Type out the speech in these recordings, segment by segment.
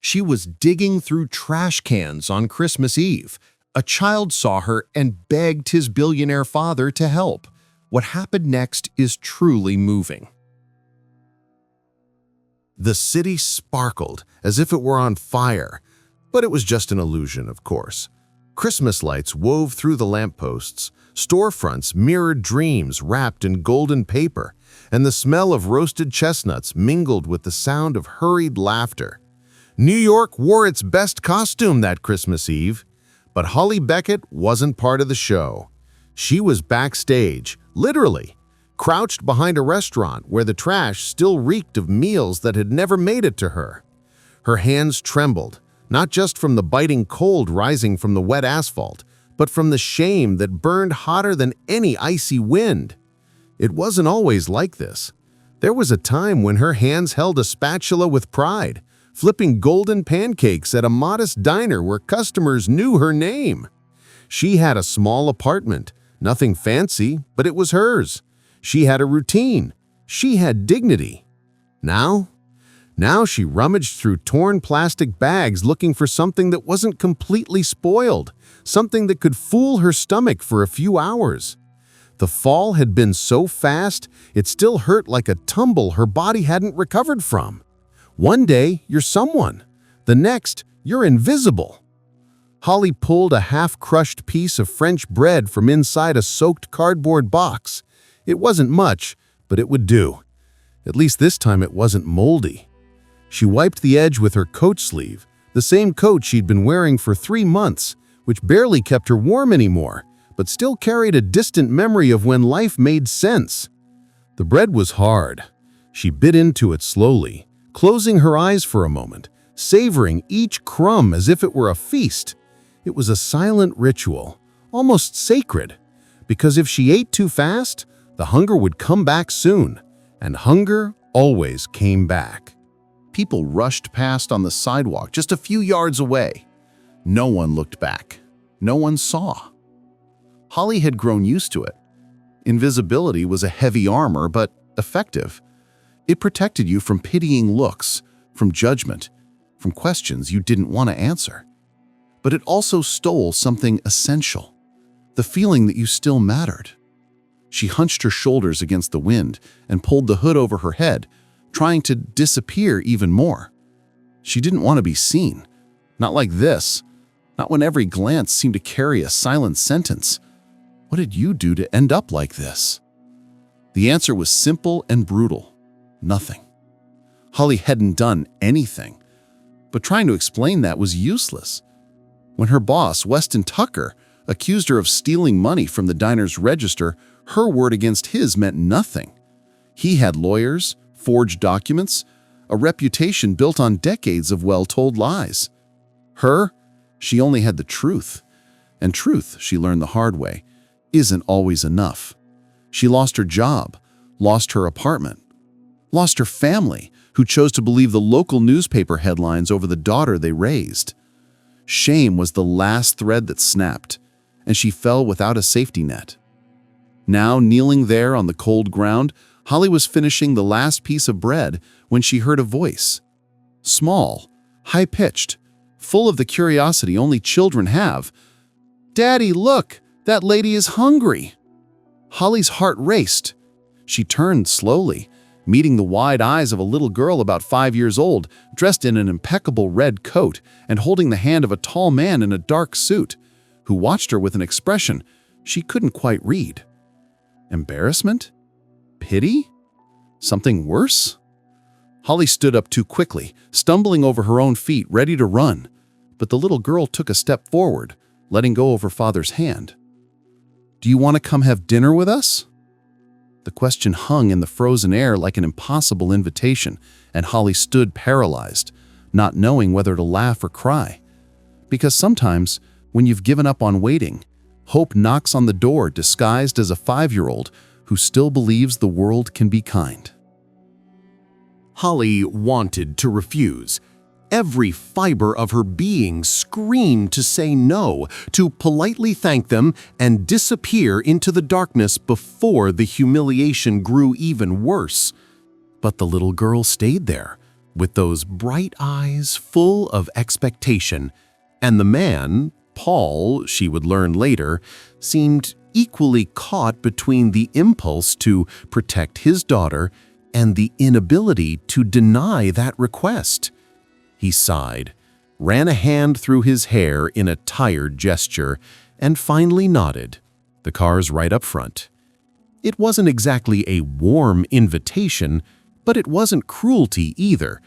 She was digging through trash cans on Christmas Eve. A child saw her and begged his billionaire father to help. What happened next is truly moving. The city sparkled as if it were on fire, but it was just an illusion, of course. Christmas lights wove through the lampposts, storefronts mirrored dreams wrapped in golden paper, and the smell of roasted chestnuts mingled with the sound of hurried laughter. New York wore its best costume that Christmas Eve, but Holly Beckett wasn't part of the show. She was backstage, literally, crouched behind a restaurant where the trash still reeked of meals that had never made it to her. Her hands trembled, not just from the biting cold rising from the wet asphalt, but from the shame that burned hotter than any icy wind. It wasn't always like this. There was a time when her hands held a spatula with pride, flipping golden pancakes at a modest diner where customers knew her name. She had a small apartment, nothing fancy, but it was hers. She had a routine. She had dignity. Now she rummaged through torn plastic bags looking for something that wasn't completely spoiled, something that could fool her stomach for a few hours. The fall had been so fast, it still hurt like a tumble her body hadn't recovered from. One day, you're someone. The next, you're invisible. Holly pulled a half-crushed piece of French bread from inside a soaked cardboard box. It wasn't much, but it would do. At least this time it wasn't moldy. She wiped the edge with her coat sleeve, the same coat she'd been wearing for 3 months, which barely kept her warm anymore, but still carried a distant memory of when life made sense. The bread was hard. She bit into it slowly, closing her eyes for a moment, savoring each crumb as if it were a feast. It was a silent ritual, almost sacred, because if she ate too fast, the hunger would come back soon, and hunger always came back. People rushed past on the sidewalk just a few yards away. No one looked back. No one saw. Holly had grown used to it. Invisibility was a heavy armor, but effective. It protected you from pitying looks, from judgment, from questions you didn't want to answer. But it also stole something essential, the feeling that you still mattered. She hunched her shoulders against the wind and pulled the hood over her head, trying to disappear even more. She didn't want to be seen. Not like this. Not when every glance seemed to carry a silent sentence. What did you do to end up like this? The answer was simple and brutal. Nothing. Holly hadn't done anything. But trying to explain that was useless. When her boss, Weston Tucker, accused her of stealing money from the diner's register, her word against his meant nothing. He had lawyers, forged documents, a reputation built on decades of well-told lies. She only had the truth. And truth, she learned the hard way, isn't always enough. She lost her job, lost her apartment, lost her family, who chose to believe the local newspaper headlines over the daughter they raised. Shame was the last thread that snapped, and she fell without a safety net. Now, kneeling there on the cold ground, Holly was finishing the last piece of bread when she heard a voice. Small, high-pitched, full of the curiosity only children have. "Daddy, look! That lady is hungry!" Holly's heart raced. She turned slowly, meeting the wide eyes of a little girl about 5 years old, dressed in an impeccable red coat and holding the hand of a tall man in a dark suit, who watched her with an expression she couldn't quite read. Embarrassment? Pity? Something worse? Holly stood up too quickly, stumbling over her own feet, ready to run, but the little girl took a step forward, letting go of her father's hand. "Do you want to come have dinner with us?" The question hung in the frozen air like an impossible invitation, and Holly stood paralyzed, not knowing whether to laugh or cry. Because sometimes, when you've given up on waiting, hope knocks on the door disguised as a 5-year-old who still believes the world can be kind. Holly wanted to refuse. Every fiber of her being screamed to say no, to politely thank them and disappear into the darkness before the humiliation grew even worse. But the little girl stayed there, with those bright eyes full of expectation, and the man, Paul, she would learn later, seemed equally caught between the impulse to protect his daughter and the inability to deny that request. He sighed, ran a hand through his hair in a tired gesture, and finally nodded. The car's right up front. It wasn't exactly a warm invitation, but it wasn't cruelty either.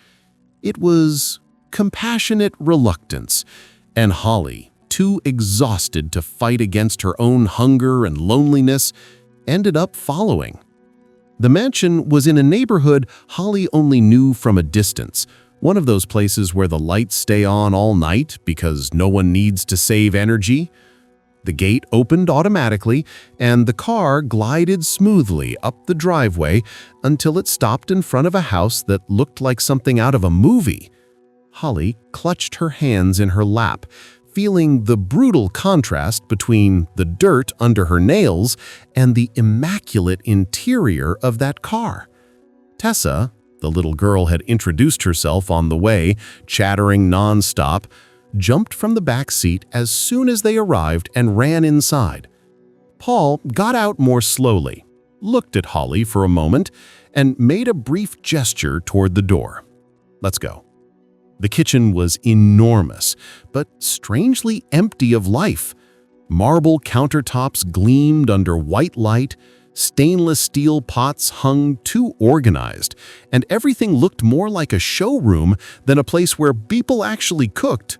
It was compassionate reluctance, and Holly, too exhausted to fight against her own hunger and loneliness, ended up following. The mansion was in a neighborhood Holly only knew from a distance, one of those places where the lights stay on all night because no one needs to save energy. The gate opened automatically, and the car glided smoothly up the driveway until it stopped in front of a house that looked like something out of a movie. Holly clutched her hands in her lap, feeling the brutal contrast between the dirt under her nails and the immaculate interior of that car. Tessa, the little girl had introduced herself on the way, chattering nonstop, jumped from the back seat as soon as they arrived and ran inside. Paul got out more slowly, looked at Holly for a moment, and made a brief gesture toward the door. "Let's go." The kitchen was enormous, but strangely empty of life. Marble countertops gleamed under white light, stainless steel pots hung too organized, and everything looked more like a showroom than a place where people actually cooked.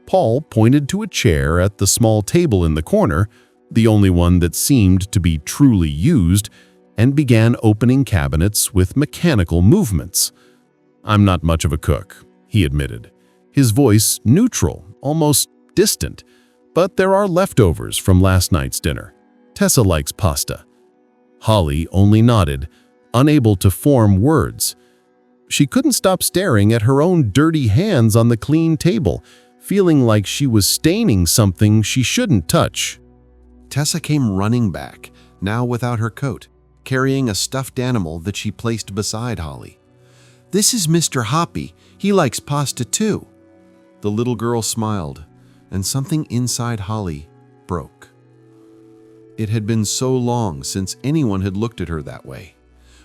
Paul pointed to a chair at the small table in the corner, the only one that seemed to be truly used, and began opening cabinets with mechanical movements. "I'm not much of a cook," he admitted, his voice neutral, almost distant, "but there are leftovers from last night's dinner. Tessa likes pasta." Holly only nodded, unable to form words. She couldn't stop staring at her own dirty hands on the clean table, feeling like she was staining something she shouldn't touch. Tessa came running back, now without her coat, carrying a stuffed animal that she placed beside Holly. "This is Mr. Hoppy. He likes pasta too." The little girl smiled, and something inside Holly broke. It had been so long since anyone had looked at her that way,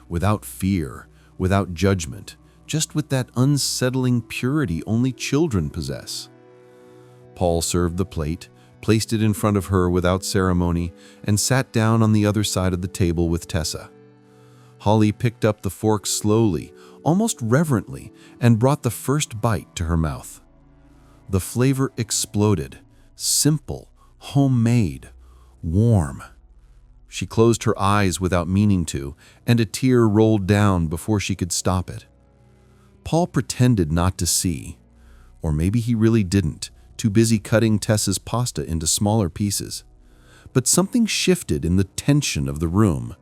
without fear, without judgment, just with that unsettling purity only children possess. Paul served the plate, placed it in front of her without ceremony, and sat down on the other side of the table with Tessa. Holly picked up the fork slowly, almost reverently, and brought the first bite to her mouth. The flavor exploded, simple, homemade, warm. She closed her eyes without meaning to, and a tear rolled down before she could stop it. Paul pretended not to see, or maybe he really didn't, too busy cutting Tessa's pasta into smaller pieces. But something shifted in the tension of the room.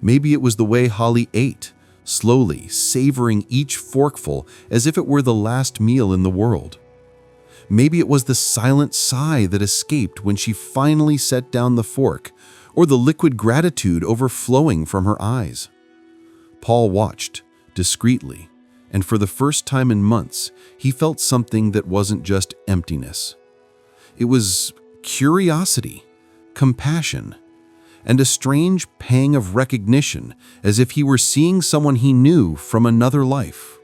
Maybe it was the way Holly ate, slowly, savoring each forkful as if it were the last meal in the world. Maybe it was the silent sigh that escaped when she finally set down the fork, or the liquid gratitude overflowing from her eyes. Paul watched, discreetly, and for the first time in months, he felt something that wasn't just emptiness. It was curiosity, compassion, and a strange pang of recognition, as if he were seeing someone he knew from another life.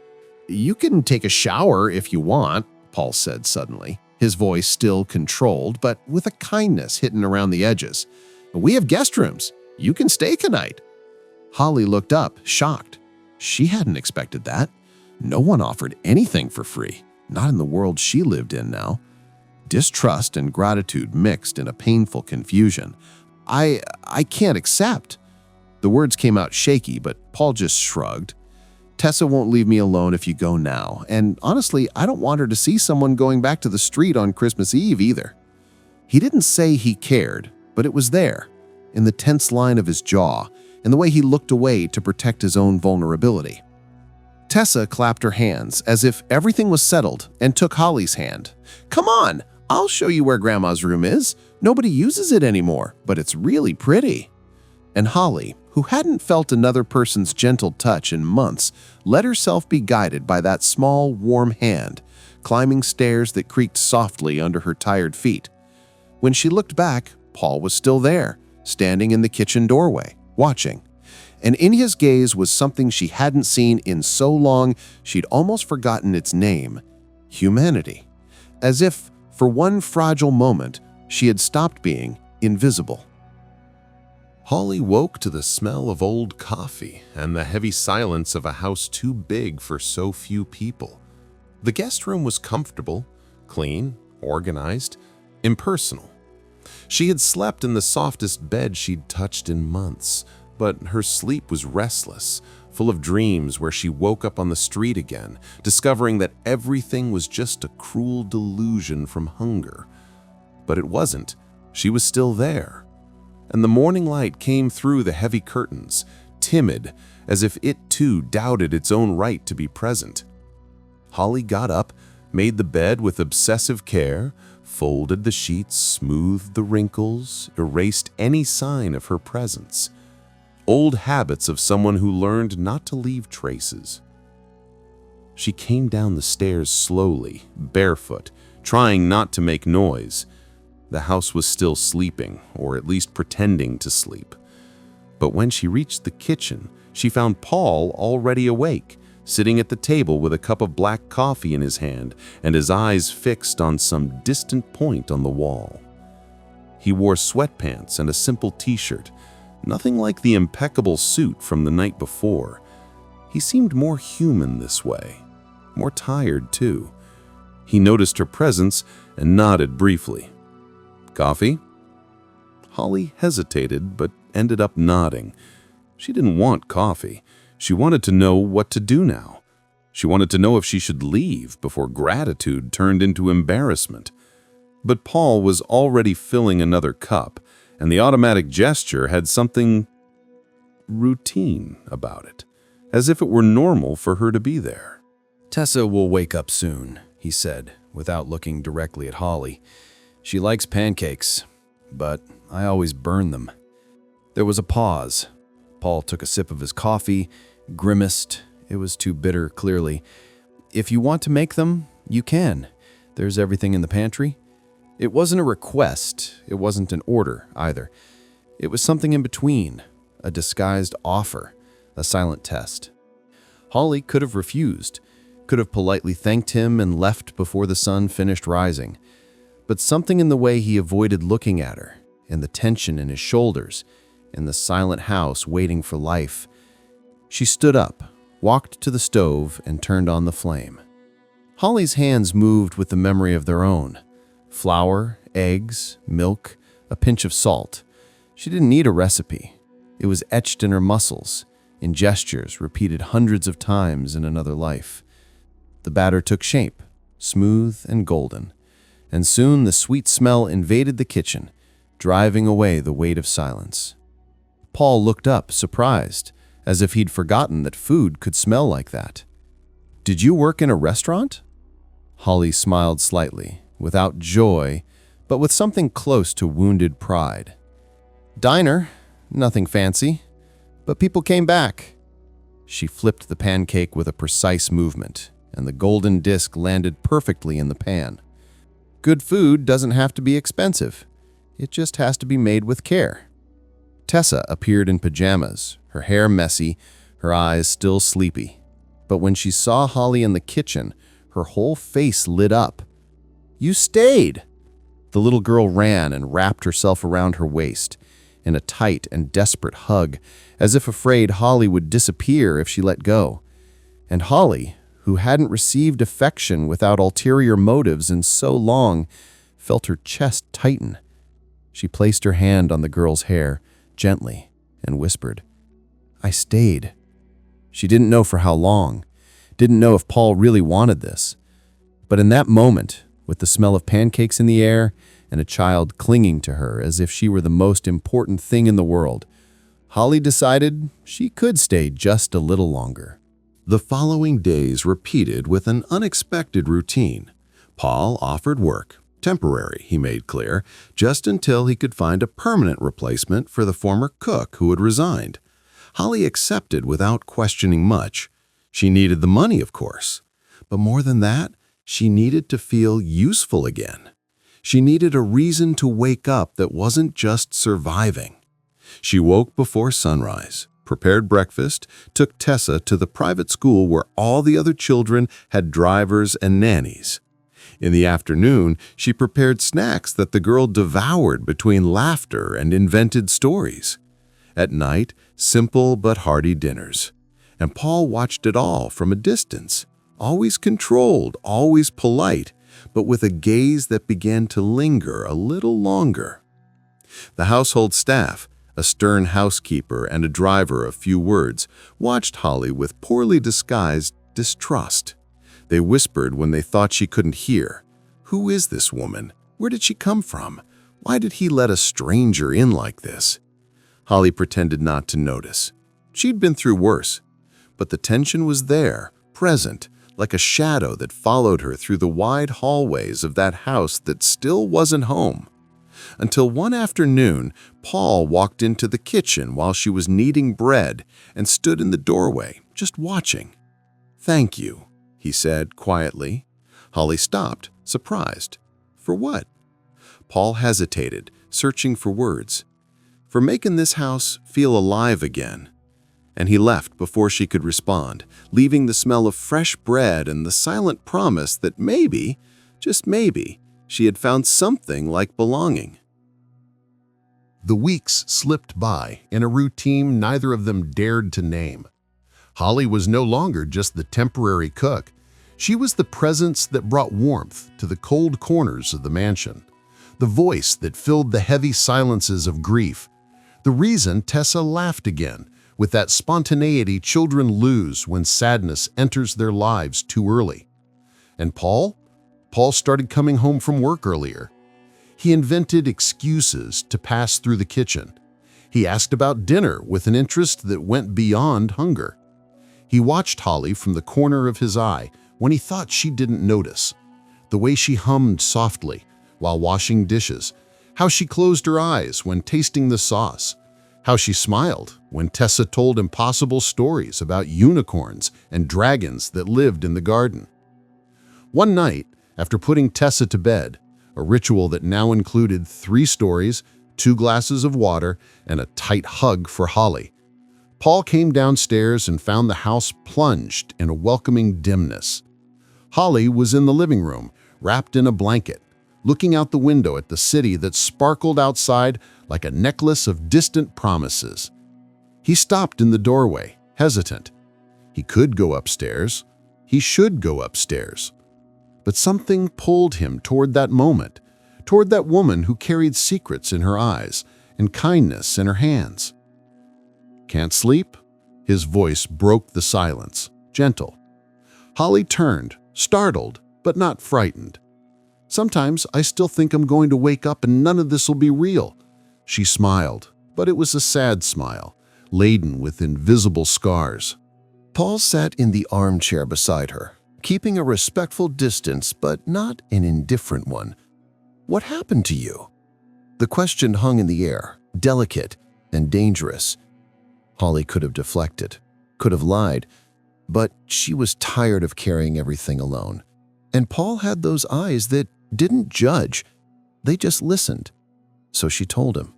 "You can take a shower if you want," Paul said suddenly, his voice still controlled, but with a kindness hidden around the edges. "We have guest rooms. You can stay tonight." Holly looked up, shocked. She hadn't expected that. No one offered anything for free, not in the world she lived in now. Distrust and gratitude mixed in a painful confusion. I can't accept." The words came out shaky, but Paul just shrugged. "Tessa won't leave me alone if you go now, and honestly, I don't want her to see someone going back to the street on Christmas Eve either." He didn't say he cared, but it was there, in the tense line of his jaw, and the way he looked away to protect his own vulnerability. Tessa clapped her hands as if everything was settled and took Holly's hand. "Come on, I'll show you where Grandma's room is. Nobody uses it anymore, but it's really pretty." And Holly, who hadn't felt another person's gentle touch in months, let herself be guided by that small, warm hand, climbing stairs that creaked softly under her tired feet. When she looked back, Paul was still there, standing in the kitchen doorway, watching. And in his gaze was something she hadn't seen in so long she'd almost forgotten its name: humanity. As if, for one fragile moment, she had stopped being invisible. Holly woke to the smell of old coffee and the heavy silence of a house too big for so few people. The guest room was comfortable, clean, organized, impersonal. She had slept in the softest bed she'd touched in months, but her sleep was restless, full of dreams where she woke up on the street again, discovering that everything was just a cruel delusion from hunger. But it wasn't. She was still there. And the morning light came through the heavy curtains, timid, as if it too doubted its own right to be present. Holly got up, made the bed with obsessive care, folded the sheets, smoothed the wrinkles, erased any sign of her presence. Old habits of someone who learned not to leave traces. She came down the stairs slowly, barefoot, trying not to make noise. The house was still sleeping, or at least pretending to sleep. But when she reached the kitchen, she found Paul already awake, sitting at the table with a cup of black coffee in his hand and his eyes fixed on some distant point on the wall. He wore sweatpants and a simple t-shirt, nothing like the impeccable suit from the night before. He seemed more human this way, more tired too. He noticed her presence and nodded briefly. "Coffee?" Holly hesitated, but ended up nodding. She didn't want coffee. She wanted to know what to do now. She wanted to know if she should leave before gratitude turned into embarrassment. But Paul was already filling another cup, and the automatic gesture had something routine about it, as if it were normal for her to be there. "Tessa will wake up soon," he said, without looking directly at Holly. "She likes pancakes, but I always burn them." There was a pause. Paul took a sip of his coffee, grimaced. It was too bitter, clearly. "If you want to make them, you can. There's everything in the pantry." It wasn't a request. It wasn't an order, either. It was something in between, a disguised offer, a silent test. Holly could have refused, could have politely thanked him and left before the sun finished rising. But something in the way he avoided looking at her, in the tension in his shoulders, in the silent house waiting for life. She stood up, walked to the stove, and turned on the flame. Holly's hands moved with the memory of their own. Flour, eggs, milk, a pinch of salt. She didn't need a recipe. It was etched in her muscles, in gestures repeated hundreds of times in another life. The batter took shape, smooth and golden. And soon the sweet smell invaded the kitchen, driving away the weight of silence. Paul looked up, surprised, as if he'd forgotten that food could smell like that. "Did you work in a restaurant?" Holly smiled slightly, without joy, but with something close to wounded pride. "Diner, nothing fancy, but people came back." She flipped the pancake with a precise movement, and the golden disc landed perfectly in the pan. Good food doesn't have to be expensive. It just has to be made with care. Tessa appeared in pajamas, her hair messy, her eyes still sleepy. But when she saw Holly in the kitchen, her whole face lit up. "You stayed!" The little girl ran and wrapped herself around her waist, in a tight and desperate hug, as if afraid Holly would disappear if she let go. And Holly, who hadn't received affection without ulterior motives in so long, felt her chest tighten. She placed her hand on the girl's hair, gently, and whispered, "I stayed." She didn't know for how long, didn't know if Paul really wanted this. But in that moment, with the smell of pancakes in the air and a child clinging to her as if she were the most important thing in the world, Holly decided she could stay just a little longer. The following days repeated with an unexpected routine. Paul offered work, temporary, he made clear, just until he could find a permanent replacement for the former cook who had resigned. Holly accepted without questioning much. She needed the money, of course. But more than that, she needed to feel useful again. She needed a reason to wake up that wasn't just surviving. She woke before sunrise, prepared breakfast, took Tessa to the private school where all the other children had drivers and nannies. In the afternoon, she prepared snacks that the girl devoured between laughter and invented stories. At night, simple but hearty dinners. And Paul watched it all from a distance, always controlled, always polite, but with a gaze that began to linger a little longer. The household staff, a stern housekeeper and a driver of few words, watched Holly with poorly disguised distrust. They whispered when they thought she couldn't hear. Who is this woman? Where did she come from? Why did he let a stranger in like this? Holly pretended not to notice. She'd been through worse. But the tension was there, present, like a shadow that followed her through the wide hallways of that house that still wasn't home. Until one afternoon, Paul walked into the kitchen while she was kneading bread and stood in the doorway, just watching. "Thank you," he said quietly. Holly stopped, surprised. For what? Paul hesitated, searching for words. For making this house feel alive again. And he left before she could respond, leaving the smell of fresh bread and the silent promise that maybe, just maybe, she had found something like belonging. The weeks slipped by in a routine neither of them dared to name. Holly was no longer just the temporary cook. She was the presence that brought warmth to the cold corners of the mansion, the voice that filled the heavy silences of grief, the reason Tessa laughed again, with that spontaneity children lose when sadness enters their lives too early. And Paul? Paul started coming home from work earlier. He invented excuses to pass through the kitchen. He asked about dinner with an interest that went beyond hunger. He watched Holly from the corner of his eye when he thought she didn't notice. The way she hummed softly while washing dishes, how she closed her eyes when tasting the sauce, how she smiled when Tessa told impossible stories about unicorns and dragons that lived in the garden. One night, after putting Tessa to bed, a ritual that now included 3 stories, 2 glasses of water, and a tight hug for Holly, Paul came downstairs and found the house plunged in a welcoming dimness. Holly was in the living room, wrapped in a blanket, looking out the window at the city that sparkled outside like a necklace of distant promises. He stopped in the doorway, hesitant. He could go upstairs. He should go upstairs. But something pulled him toward that moment, toward that woman who carried secrets in her eyes and kindness in her hands. "Can't sleep?" His voice broke the silence, gentle. Holly turned, startled, but not frightened. "Sometimes I still think I'm going to wake up and none of this will be real." She smiled, but it was a sad smile, laden with invisible scars. Paul sat in the armchair beside her, keeping a respectful distance but not an indifferent one. "What happened to you?" The question hung in the air, delicate and dangerous. Holly could have deflected, could have lied, but she was tired of carrying everything alone. And Paul had those eyes that didn't judge, they just listened. So she told him.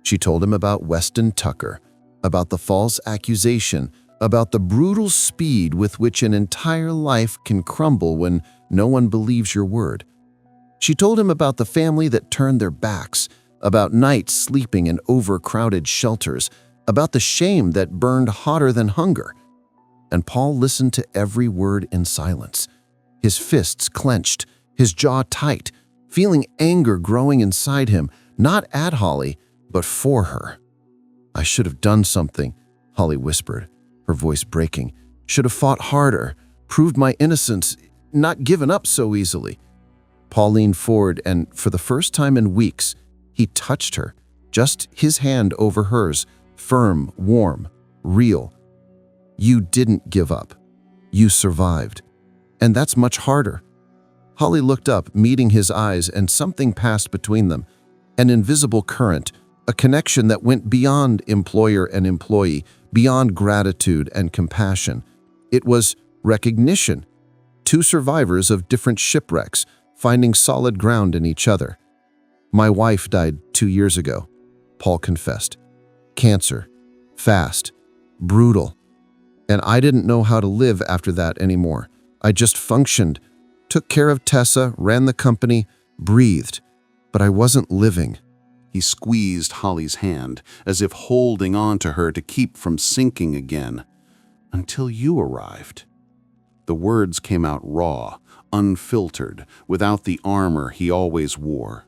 She told him about Weston Tucker, about the false accusation, about the brutal speed with which an entire life can crumble when no one believes your word. She told him about the family that turned their backs, about nights sleeping in overcrowded shelters, about the shame that burned hotter than hunger. And Paul listened to every word in silence, his fists clenched, his jaw tight, feeling anger growing inside him, not at Holly, but for her. "I should have done something," Holly whispered, her voice breaking. "Should have fought harder, proved my innocence, not given up so easily." Paul leaned forward and, for the first time in weeks, he touched her, just his hand over hers, firm, warm, real. "You didn't give up. You survived. And that's much harder." Holly looked up, meeting his eyes, and something passed between them. An invisible current, A connection that went beyond employer and employee, beyond gratitude and compassion. It was recognition. Two survivors of different shipwrecks, finding solid ground in each other. My wife died 2 years ago, Paul confessed. Cancer. Fast. Brutal. And I didn't know how to live after that anymore. I just functioned, took care of Tessa, ran the company, breathed. But I wasn't living. He squeezed Holly's hand, as if holding on to her to keep from sinking again. Until you arrived. The words came out raw, unfiltered, without the armor he always wore.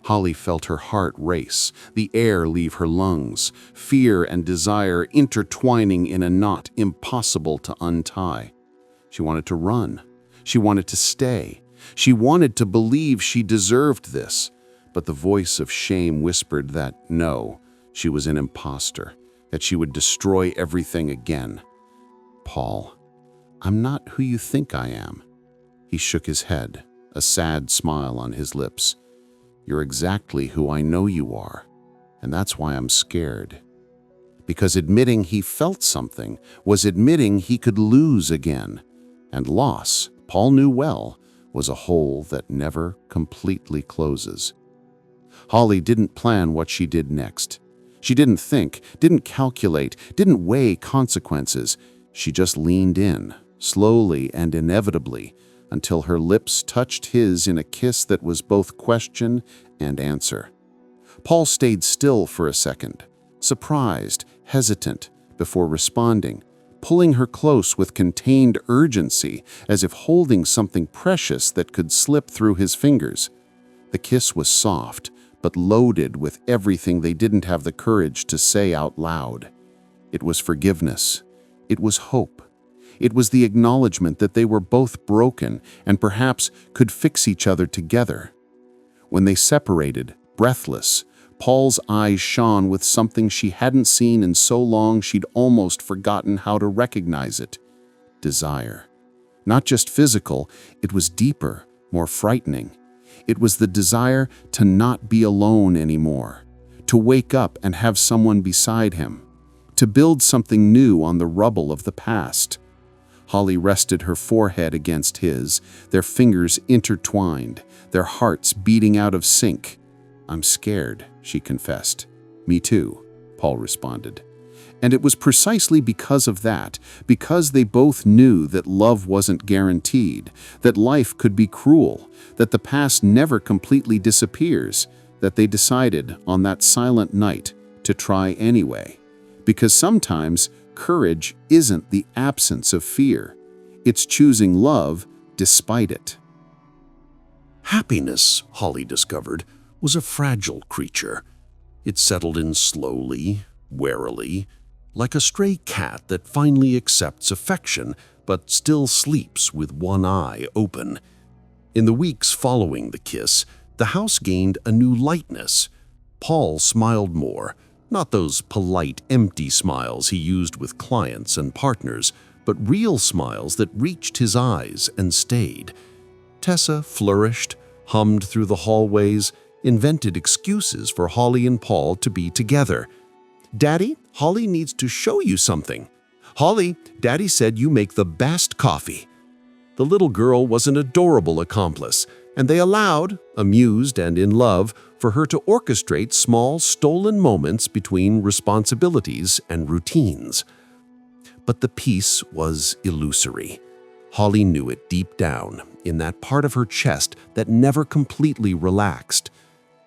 Holly felt her heart race, the air leave her lungs, fear and desire intertwining in a knot impossible to untie. She wanted to run. She wanted to stay. She wanted to believe she deserved this. But the voice of shame whispered that, no, she was an imposter, that she would destroy everything again. Paul, I'm not who you think I am. He shook his head, a sad smile on his lips. You're exactly who I know you are, and that's why I'm scared. Because admitting he felt something was admitting he could lose again. And loss, Paul knew well, was a hole that never completely closes. Holly didn't plan what she did next. She didn't think, didn't calculate, didn't weigh consequences. She just leaned in, slowly and inevitably, until her lips touched his in a kiss that was both question and answer. Paul stayed still for a second, surprised, hesitant, before responding, pulling her close with contained urgency, as if holding something precious that could slip through his fingers. The kiss was soft, but loaded with everything they didn't have the courage to say out loud. It was forgiveness. It was hope. It was the acknowledgement that they were both broken and perhaps could fix each other together. When they separated, breathless, Paul's eyes shone with something she hadn't seen in so long she'd almost forgotten how to recognize it. Desire. Not just physical, it was deeper, more frightening. It was the desire to not be alone anymore, to wake up and have someone beside him, to build something new on the rubble of the past. Holly rested her forehead against his, their fingers intertwined, their hearts beating out of sync. I'm scared, she confessed. Me too, Paul responded. And it was precisely because of that, because they both knew that love wasn't guaranteed, that life could be cruel, that the past never completely disappears, that they decided on that silent night to try anyway. Because sometimes courage isn't the absence of fear. It's choosing love despite it. Happiness, Holly discovered, was a fragile creature. It settled in slowly, warily, like a stray cat that finally accepts affection but still sleeps with one eye open. In the weeks following the kiss, the house gained a new lightness. Paul smiled more, not those polite, empty smiles he used with clients and partners, but real smiles that reached his eyes and stayed. Tessa flourished, hummed through the hallways, invented excuses for Holly and Paul to be together. Daddy, Holly needs to show you something. Holly, Daddy said you make the best coffee. The little girl was an adorable accomplice, and they allowed, amused and in love, for her to orchestrate small, stolen moments between responsibilities and routines. But the peace was illusory. Holly knew it deep down, in that part of her chest that never completely relaxed.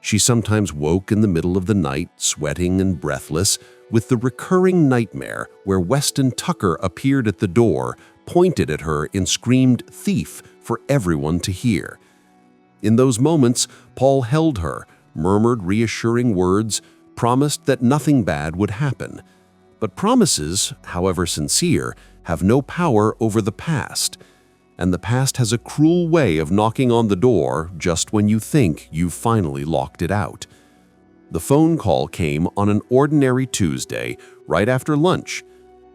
She sometimes woke in the middle of the night, sweating and breathless, with the recurring nightmare where Weston Tucker appeared at the door, pointed at her and screamed "thief" for everyone to hear. In those moments, Paul held her, murmured reassuring words, promised that nothing bad would happen. But promises, however sincere, have no power over the past. And the past has a cruel way of knocking on the door just when you think you've finally locked it out. The phone call came on an ordinary Tuesday, right after lunch.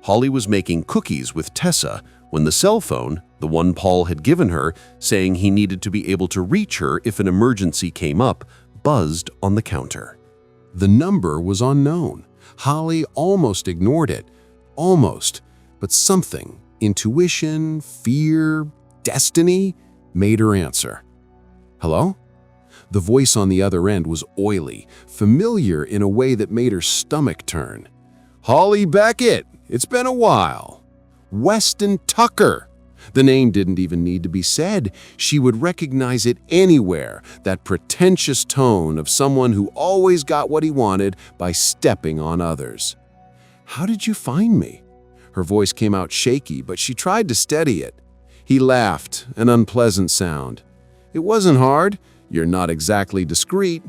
Holly was making cookies with Tessa when the cell phone, the one Paul had given her, saying he needed to be able to reach her if an emergency came up, buzzed on the counter. The number was unknown. Holly almost ignored it. Almost. But something, intuition, fear, destiny, made her answer. Hello? The voice on the other end was oily, familiar in a way that made her stomach turn. Holly Beckett, it's been a while. Weston Tucker. The name didn't even need to be said. She would recognize it anywhere, that pretentious tone of someone who always got what he wanted by stepping on others. How did you find me? Her voice came out shaky, but she tried to steady it. He laughed, an unpleasant sound. It wasn't hard. You're not exactly discreet.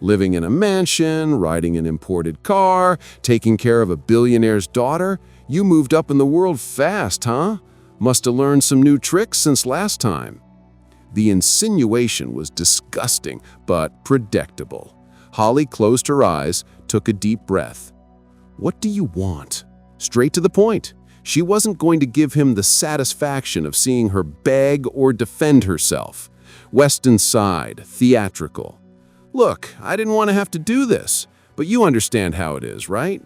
Living in a mansion, riding an imported car, taking care of a billionaire's daughter. You moved up in the world fast, huh? Must have learned some new tricks since last time. The insinuation was disgusting, but predictable. Holly closed her eyes, took a deep breath. What do you want? Straight to the point. She wasn't going to give him the satisfaction of seeing her beg or defend herself. Weston sighed, theatrical. Look, I didn't want to have to do this, but you understand how it is, right?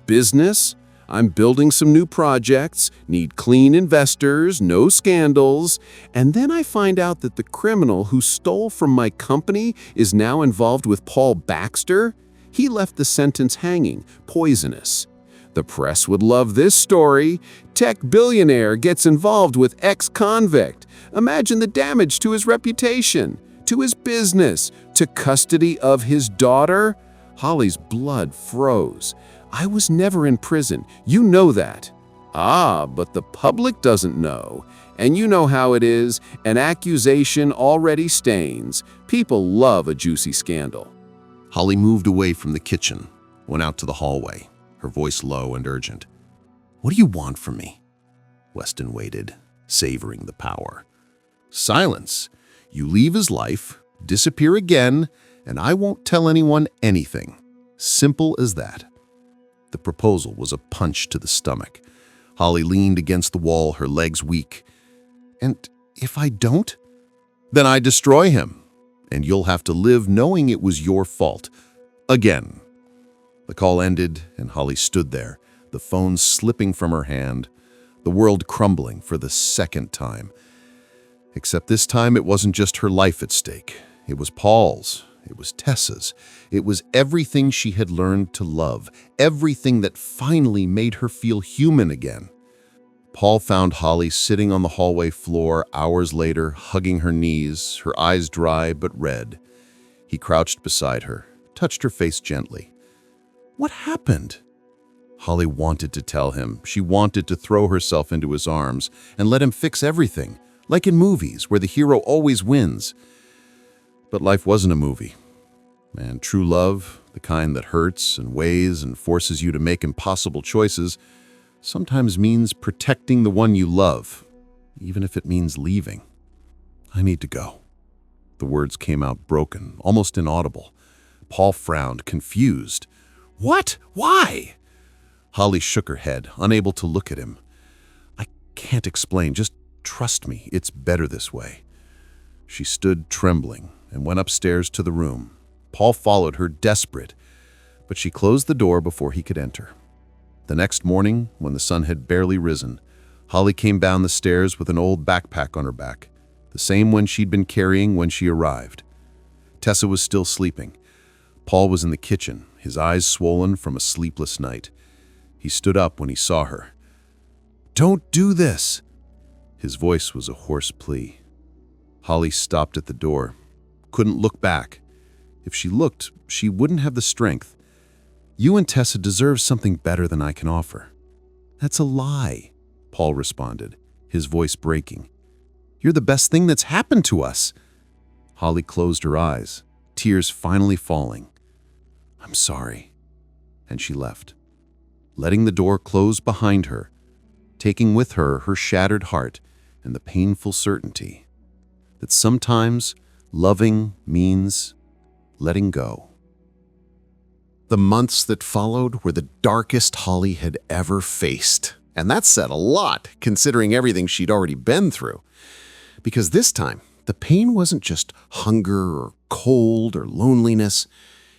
Business. I'm building some new projects, need clean investors, no scandals, and then I find out that the criminal who stole from my company is now involved with Paul Baxter. He left the sentence hanging, poisonous. The press would love this story. Tech billionaire gets involved with ex-convict. Imagine the damage to his reputation, to his business, to custody of his daughter. Holly's blood froze. I was never in prison. You know that. Ah, but the public doesn't know. And you know how it is. An accusation already stains. People love a juicy scandal. Holly moved away from the kitchen, went out to the hallway, her voice low and urgent. What do you want from me? Weston waited, savoring the power. Silence. You leave his life, disappear again, and I won't tell anyone anything. Simple as that. The proposal was a punch to the stomach. Holly leaned against the wall, her legs weak. And if I don't? Then I destroy him, and you'll have to live knowing it was your fault. Again. The call ended, and Holly stood there, the phone slipping from her hand, the world crumbling for the second time. Except this time it wasn't just her life at stake. It was Paul's. It was Tessa's. It was everything she had learned to love, everything that finally made her feel human again. Paul found Holly sitting on the hallway floor hours later, hugging her knees, her eyes dry but red. He crouched beside her, touched her face gently. What happened? Holly wanted to tell him. She wanted to throw herself into his arms and let him fix everything, like in movies where the hero always wins. But life wasn't a movie. And true love, the kind that hurts and weighs and forces you to make impossible choices, sometimes means protecting the one you love, even if it means leaving. I need to go. The words came out broken, almost inaudible. Paul frowned, confused. What? Why? Holly shook her head, unable to look at him. I can't explain. Just trust me. It's better this way. She stood trembling and went upstairs to the room. Paul followed her, desperate, but she closed the door before he could enter. The next morning, when the sun had barely risen, Holly came down the stairs with an old backpack on her back, the same one she'd been carrying when she arrived. Tessa was still sleeping. Paul was in the kitchen, his eyes swollen from a sleepless night. He stood up when he saw her. "Don't do this!" His voice was a hoarse plea. Holly stopped at the door, couldn't look back. If she looked, she wouldn't have the strength. You and Tessa deserve something better than I can offer. That's a lie, Paul responded, his voice breaking. You're the best thing that's happened to us. Holly closed her eyes, tears finally falling. I'm sorry. And she left, letting the door close behind her, taking with her her shattered heart and the painful certainty that sometimes loving means letting go. The months that followed were the darkest Holly had ever faced. And that said a lot, considering everything she'd already been through. Because this time, the pain wasn't just hunger or cold or loneliness.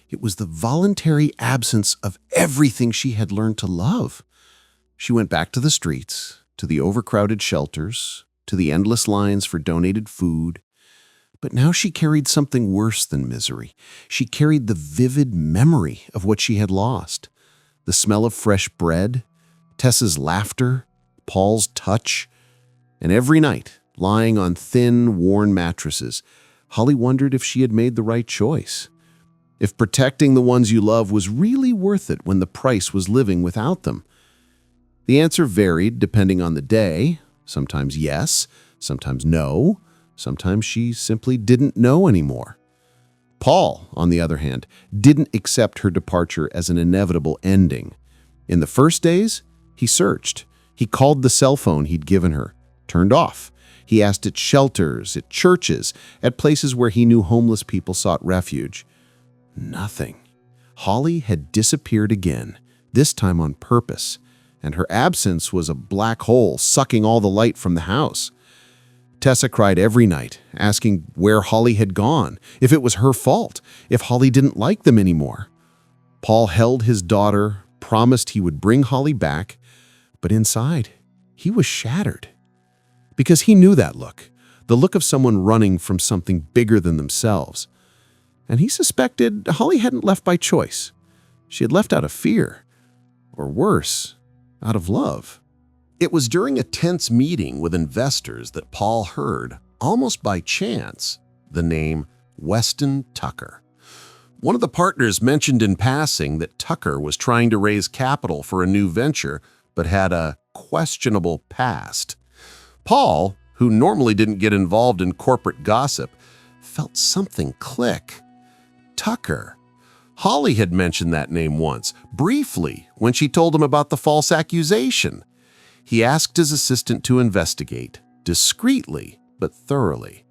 It was the voluntary absence of everything she had learned to love. She went back to the streets, to the overcrowded shelters, to the endless lines for donated food. But now she carried something worse than misery. She carried the vivid memory of what she had lost. The smell of fresh bread, Tessa's laughter, Paul's touch. And every night, lying on thin, worn mattresses, Holly wondered if she had made the right choice. If protecting the ones you love was really worth it when the price was living without them. The answer varied depending on the day. Sometimes yes, sometimes no. Sometimes she simply didn't know anymore. Paul, on the other hand, didn't accept her departure as an inevitable ending. In the first days, he searched. He called the cell phone he'd given her, turned off. He asked at shelters, at churches, at places where he knew homeless people sought refuge. Nothing. Holly had disappeared again, this time on purpose, and her absence was a black hole sucking all the light from the house. Tessa cried every night, asking where Holly had gone, if it was her fault, if Holly didn't like them anymore. Paul held his daughter, promised he would bring Holly back, but inside, he was shattered. Because he knew that look, the look of someone running from something bigger than themselves. And he suspected Holly hadn't left by choice. She had left out of fear, or worse, out of love. It was during a tense meeting with investors that Paul heard, almost by chance, the name Weston Tucker. One of the partners mentioned in passing that Tucker was trying to raise capital for a new venture, but had a questionable past. Paul, who normally didn't get involved in corporate gossip, felt something click. Tucker. Holly had mentioned that name once, briefly, when she told him about the false accusation. He asked his assistant to investigate, discreetly but thoroughly.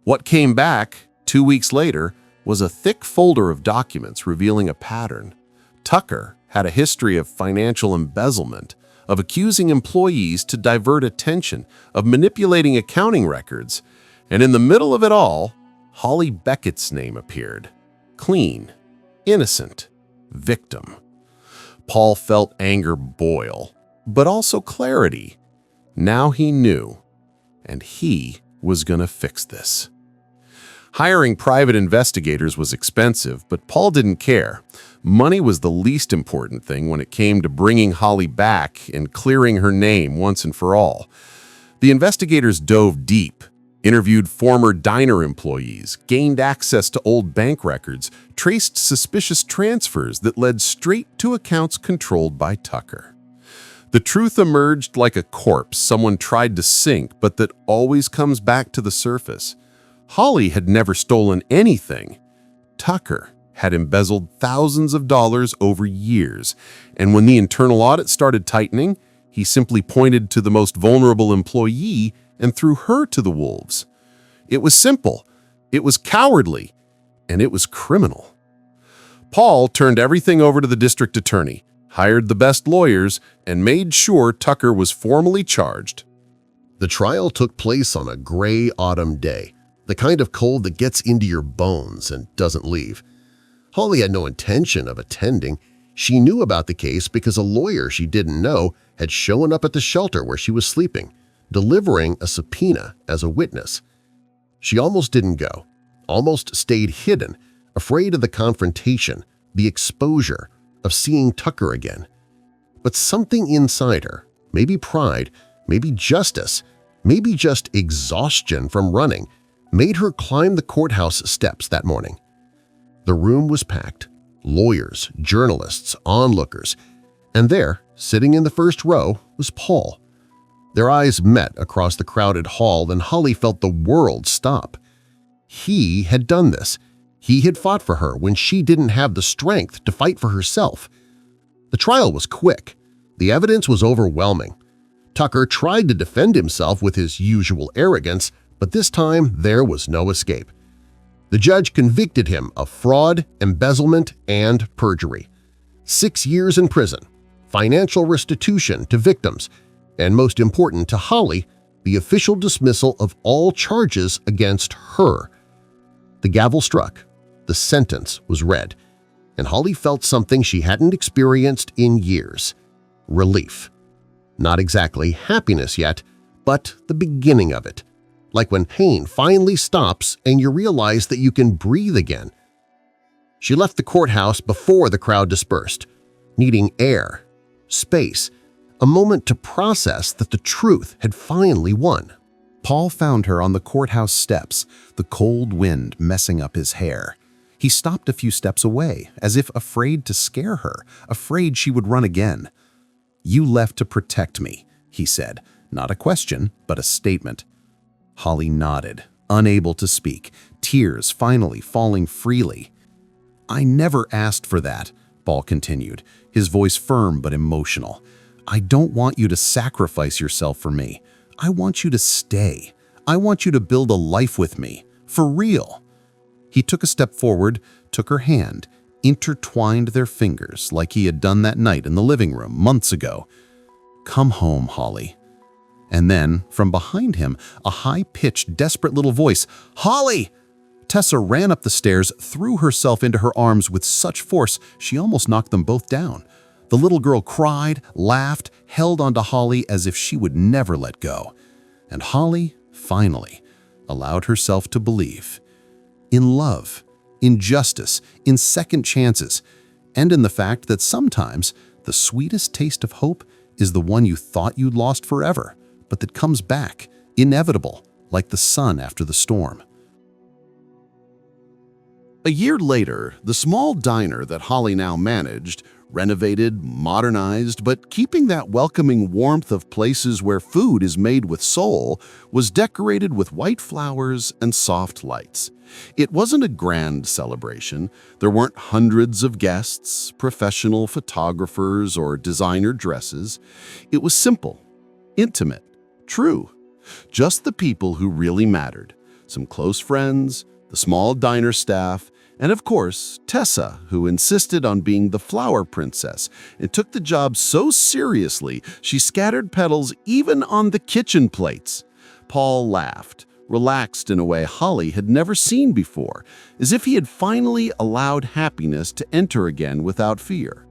What came back, 2 weeks later, was a thick folder of documents revealing a pattern. Tucker had a history of financial embezzlement, of accusing employees to divert attention, of manipulating accounting records, and in the middle of it all, Holly Beckett's name appeared. Clean, innocent, victim. Paul felt anger boil, but also clarity. Now he knew, and he was going to fix this. Hiring private investigators was expensive, but Paul didn't care. Money was the least important thing when it came to bringing Holly back and clearing her name once and for all. The investigators dove deep, interviewed former diner employees, gained access to old bank records, traced suspicious transfers that led straight to accounts controlled by Tucker. The truth emerged like a corpse someone tried to sink, but that always comes back to the surface. Holly had never stolen anything. Tucker had embezzled thousands of dollars over years, and when the internal audit started tightening, he simply pointed to the most vulnerable employee and threw her to the wolves. It was simple, it was cowardly, and it was criminal. Paul turned everything over to the district attorney, hired the best lawyers, and made sure Tucker was formally charged. The trial took place on a gray autumn day, the kind of cold that gets into your bones and doesn't leave. Holly had no intention of attending. She knew about the case because a lawyer she didn't know had shown up at the shelter where she was sleeping, delivering a subpoena as a witness. She almost didn't go, almost stayed hidden, afraid of the confrontation, the exposure, of seeing Tucker again. But something inside her, maybe pride, maybe justice, maybe just exhaustion from running, made her climb the courthouse steps that morning. The room was packed, lawyers, journalists, onlookers, and there, sitting in the first row, was Paul. Their eyes met across the crowded hall and Holly felt the world stop. He had done this. He had fought for her when she didn't have the strength to fight for herself. The trial was quick. The evidence was overwhelming. Tucker tried to defend himself with his usual arrogance, but this time there was no escape. The judge convicted him of fraud, embezzlement, and perjury. 6 years in prison, financial restitution to victims, and most important to Holly, the official dismissal of all charges against her. The gavel struck. The sentence was read. and Holly felt something she hadn't experienced in years. Relief. Not exactly happiness yet, but the beginning of it. Like when pain finally stops and you realize that you can breathe again. She left the courthouse before the crowd dispersed, needing air, space, a moment to process that the truth had finally won. Paul found her on the courthouse steps, the cold wind messing up his hair. He stopped a few steps away, as if afraid to scare her, afraid she would run again. "You left to protect me," he said, not a question, but a statement. Holly nodded, unable to speak, tears finally falling freely. "I never asked for that," Paul continued, his voice firm but emotional. "I don't want you to sacrifice yourself for me. I want you to stay. I want you to build a life with me, for real." He took a step forward, took her hand, intertwined their fingers like he had done that night in the living room months ago. "Come home, Holly." And then, from behind him, a high-pitched, desperate little voice, "Holly!" Tessa ran up the stairs, threw herself into her arms with such force she almost knocked them both down. The little girl cried, laughed, held onto Holly as if she would never let go. And Holly, finally, allowed herself to believe. In love, in justice, in second chances, and in the fact that sometimes the sweetest taste of hope is the one you thought you'd lost forever, but that comes back, inevitable, like the sun after the storm. A year later, the small diner that Holly now managed, renovated, modernized, but keeping that welcoming warmth of places where food is made with soul, was decorated with white flowers and soft lights. It wasn't a grand celebration. There weren't hundreds of guests, professional photographers, or designer dresses. It was simple, intimate, true. Just the people who really mattered. Some close friends, the small diner staff, and of course, Tessa, who insisted on being the flower princess and took the job so seriously she scattered petals even on the kitchen plates. Paul laughed, relaxed in a way Holly had never seen before, as if he had finally allowed happiness to enter again without fear.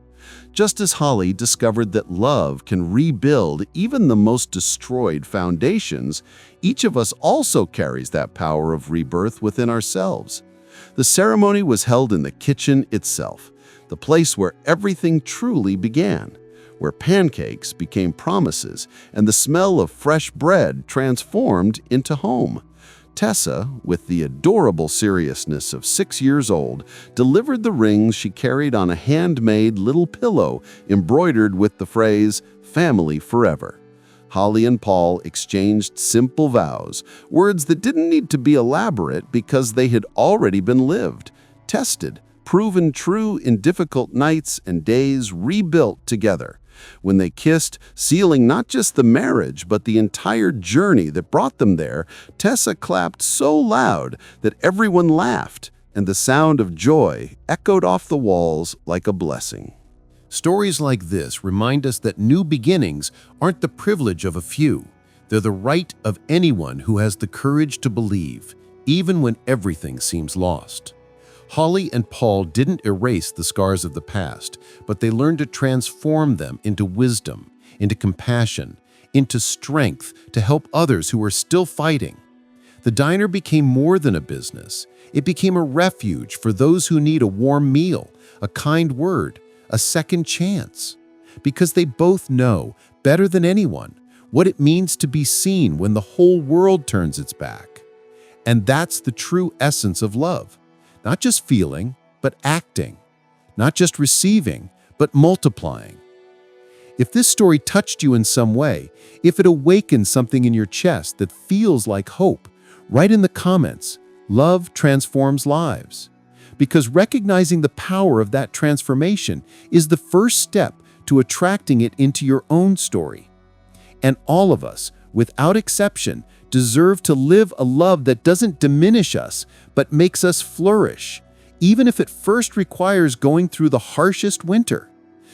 Just as Holly discovered that love can rebuild even the most destroyed foundations, each of us also carries that power of rebirth within ourselves. The ceremony was held in the kitchen itself, the place where everything truly began, where pancakes became promises and the smell of fresh bread transformed into home. Tessa, with the adorable seriousness of 6 years old, delivered the rings she carried on a handmade little pillow embroidered with the phrase, "Family Forever." Holly and Paul exchanged simple vows, words that didn't need to be elaborate because they had already been lived, tested, proven true in difficult nights and days, rebuilt together. When they kissed, sealing not just the marriage but the entire journey that brought them there, Tessa clapped so loud that everyone laughed, and the sound of joy echoed off the walls like a blessing. Stories like this remind us that new beginnings aren't the privilege of a few. They're the right of anyone who has the courage to believe, even when everything seems lost. Holly and Paul didn't erase the scars of the past, but they learned to transform them into wisdom, into compassion, into strength to help others who are still fighting. The diner became more than a business. It became a refuge for those who need a warm meal, a kind word, a second chance. Because they both know, better than anyone, what it means to be seen when the whole world turns its back. And that's the true essence of love. Not just feeling, but acting. Not just receiving, but multiplying. If this story touched you in some way, if it awakened something in your chest that feels like hope, write in the comments, "Love transforms lives." Because recognizing the power of that transformation is the first step to attracting it into your own story. And all of us, without exception, deserve to live a love that doesn't diminish us, but makes us flourish, even if it first requires going through the harshest winter.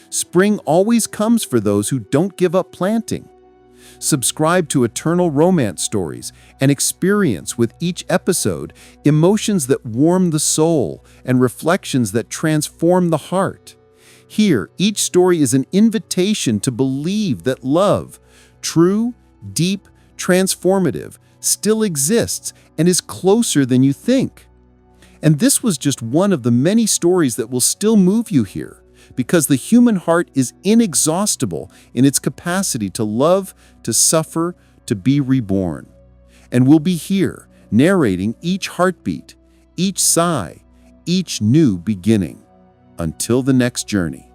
Spring always comes for those who don't give up planting. Subscribe to Eternal Romance Stories and experience with each episode emotions that warm the soul and reflections that transform the heart. Here, each story is an invitation to believe that love, true, deep, transformative, still exists and is closer than you think. And this was just one of the many stories that will still move you here, because the human heart is inexhaustible in its capacity to love, to suffer, to be reborn. And we'll be here, narrating each heartbeat, each sigh, each new beginning. Until the next journey.